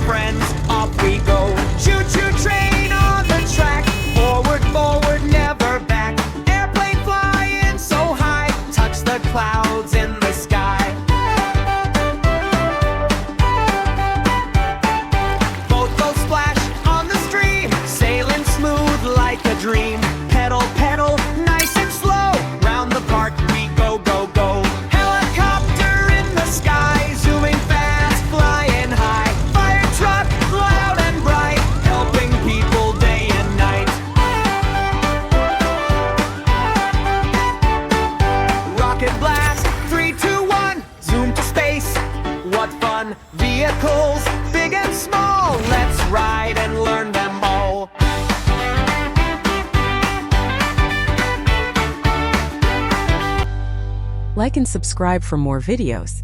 friends, off we go. Choo-choo train on the track, forward, forward, never back. Airplane flying so high, touch the clouds in the sky. Boat go splash on the stream, sailing smooth like a dream. Pedal, pedal, nice and slow, round the park we go, go, go. Helicopter in the sky, zooming fast, flying high. Fire truck, loud and bright, helping people day and night. Rocket blast, 3, 2, 1, zoom to space. What fun! Vehicles, big and small, let's ride and learn them all. Like and subscribe for more videos.